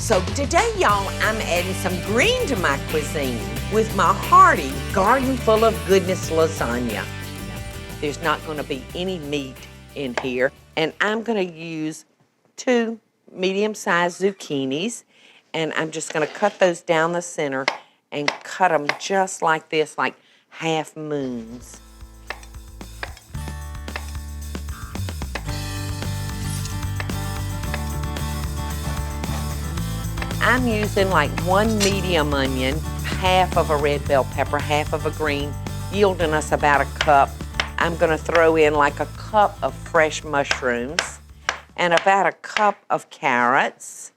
So today, y'all, I'm adding some green to my cuisine with my hearty garden full of goodness lasagna. There's not gonna be any meat in here, and I'm gonna use 2 medium-sized zucchinis, and I'm just gonna cut those down the center and cut them just like this, like half moons. I'm using like 1 medium onion, half of a red bell pepper, half of a green, yielding us about a cup. I'm gonna throw in like a cup of fresh mushrooms and about a cup of carrots.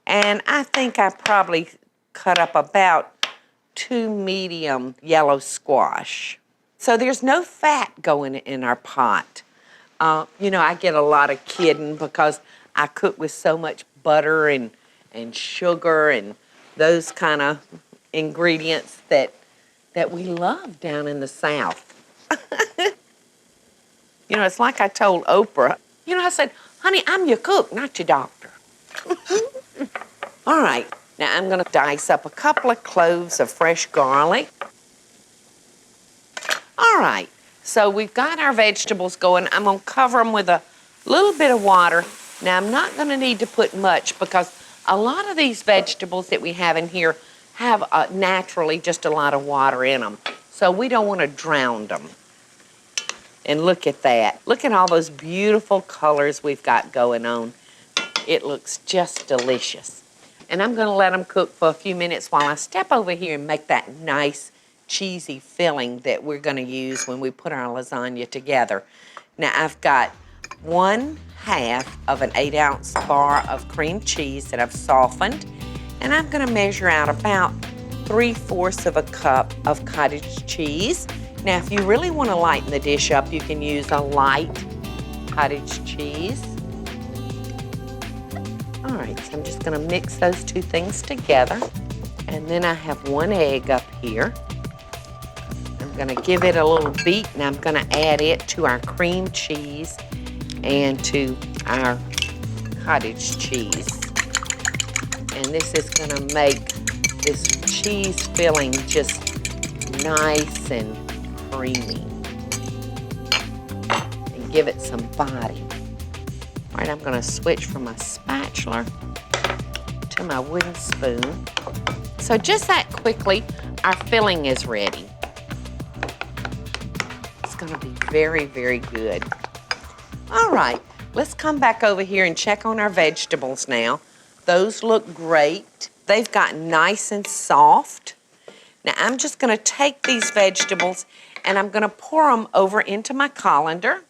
And I think I probably cut up about 2 medium yellow squash. So there's no fat going in our pot. You know, I get a lot of kidding because I cook with so much butter and sugar and those kind of ingredients that we love down in the South. You know, it's like I told Oprah. You know, I said, honey, I'm your cook, not your doctor. All right, now I'm gonna dice up a couple of cloves of fresh garlic. All right, so we've got our vegetables going. I'm gonna cover them with a little bit of water. Now, I'm not gonna need to put much because a lot of these vegetables that we have in here have naturally just a lot of water in them. So we don't want to drown them. And look at that. Look at all those beautiful colors we've got going on. It looks just delicious. And I'm going to let them cook for a few minutes while I step over here and make that nice cheesy filling that we're going to use when we put our lasagna together. Now, I've got 1/2 of an 8-ounce bar of cream cheese that I've softened, and I'm gonna measure out about 3/4 of a cup of cottage cheese. Now, if you really wanna lighten the dish up, you can use a light cottage cheese. All right, so I'm just gonna mix those 2 things together, and then I have 1 egg up here. I'm gonna give it a little beat, and I'm gonna add it to our cream cheese and to our cottage cheese. And this is gonna make this cheese filling just nice and creamy and give it some body. All right, I'm gonna switch from my spatula to my wooden spoon. So just that quickly, our filling is ready. It's gonna be very, very good. All right, let's come back over here and check on our vegetables now. Those look great. They've gotten nice and soft. Now, I'm just gonna take these vegetables and I'm gonna pour them over into my colander.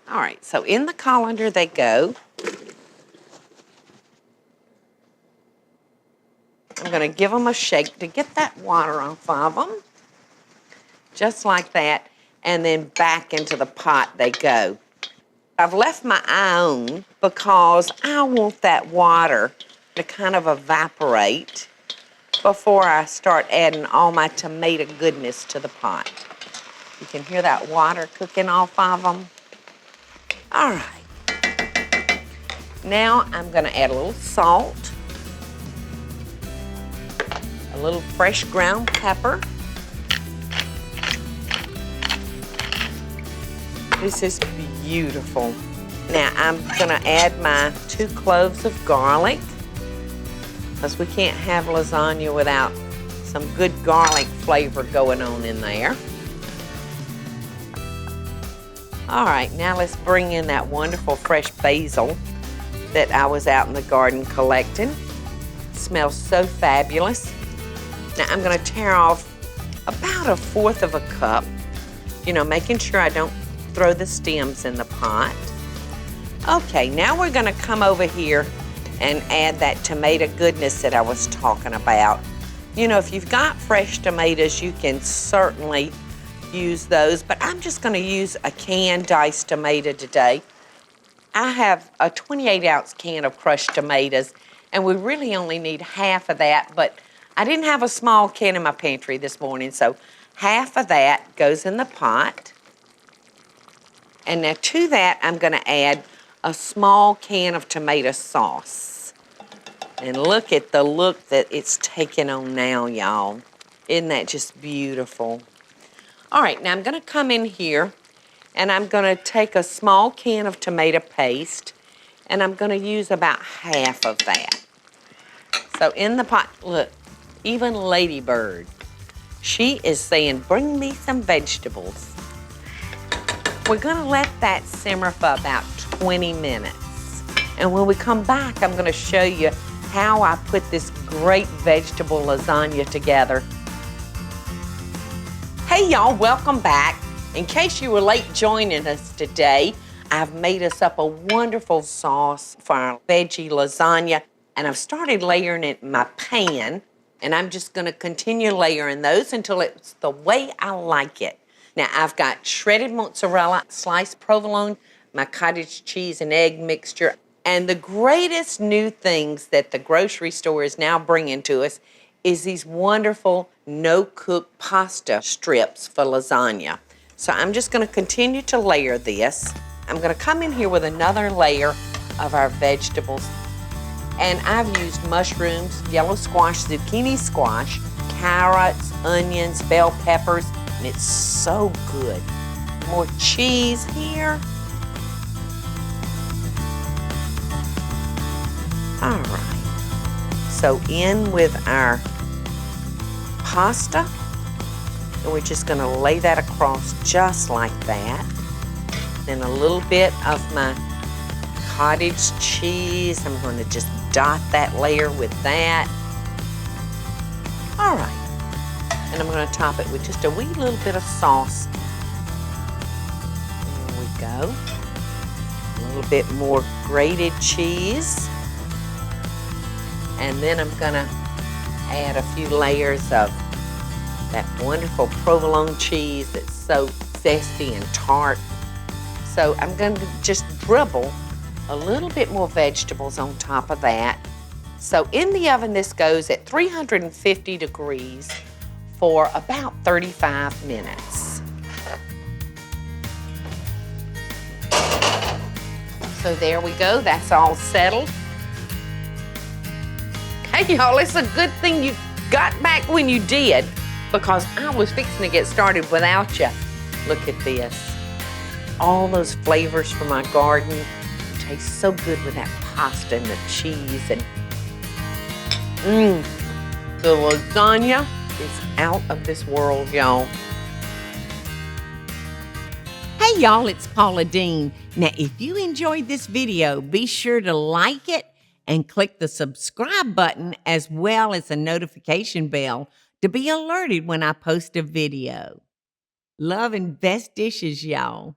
All right, so in the colander they go. I'm gonna give them a shake to get that water off of them. Just like that. And then back into the pot they go. I've left my eye on because I want that water to kind of evaporate before I start adding all my tomato goodness to the pot. You can hear that water cooking off of them. All right. Now I'm gonna add a little salt, a little fresh ground pepper. This is beautiful. Now I'm gonna add my 2 cloves of garlic because we can't have lasagna without some good garlic flavor going on in there. All right, now let's bring in that wonderful fresh basil that I was out in the garden collecting. It smells so fabulous. Now I'm gonna tear off about 1/4 of a cup, you know, making sure I don't throw the stems in the pot. Okay, now we're gonna come over here and add that tomato goodness that I was talking about. You know, if you've got fresh tomatoes, you can certainly use those, but I'm just gonna use a canned diced tomato today. I have a 28-ounce can of crushed tomatoes, and we really only need 1/2 of that, but I didn't have a small can in my pantry this morning, so 1/2 of that goes in the pot. And now to that, I'm gonna add a small can of tomato sauce. And look at the look that it's taking on now, y'all. Isn't that just beautiful? All right, now I'm going to come in here and I'm going to take a small can of tomato paste and I'm going to use about half of that. So in the pot, look, even Ladybird, she is saying, bring me some vegetables. We're going to let that simmer for about 20 minutes. And when we come back, I'm going to show you how I put this great vegetable lasagna together. Hey y'all, welcome back. In case you were late joining us today, I've made us up a wonderful sauce for our veggie lasagna, and I've started layering it in my pan, and I'm just gonna continue layering those until it's the way I like it. Now I've got shredded mozzarella, sliced provolone, my cottage cheese and egg mixture, and the greatest new things that the grocery store is now bringing to us is these wonderful no-cook pasta strips for lasagna. So I'm just going to continue to layer this. I'm going to come in here with another layer of our vegetables. And I've used mushrooms, yellow squash, zucchini squash, carrots, onions, bell peppers, and it's so good. More cheese here. All right, so in with our pasta, and we're just gonna lay that across just like that. Then a little bit of my cottage cheese, I'm gonna just dot that layer with that. All right, and I'm gonna top it with just a wee little bit of sauce. There we go. A little bit more grated cheese. And then I'm gonna add a few layers of that wonderful provolone cheese that's so zesty and tart. So I'm gonna just dribble a little bit more vegetables on top of that. So in the oven, this goes at 350 degrees for about 35 minutes. So there we go, that's all settled. Hey y'all, it's a good thing you got back when you did, because I was fixing to get started without you. Look at this. All those flavors from my garden taste so good with that pasta and the cheese. And the lasagna is out of this world, y'all. Hey y'all, it's Paula Deen. Now, if you enjoyed this video, be sure to like it and click the subscribe button as well as the notification bell to be alerted when I post a video. Love and best dishes, y'all.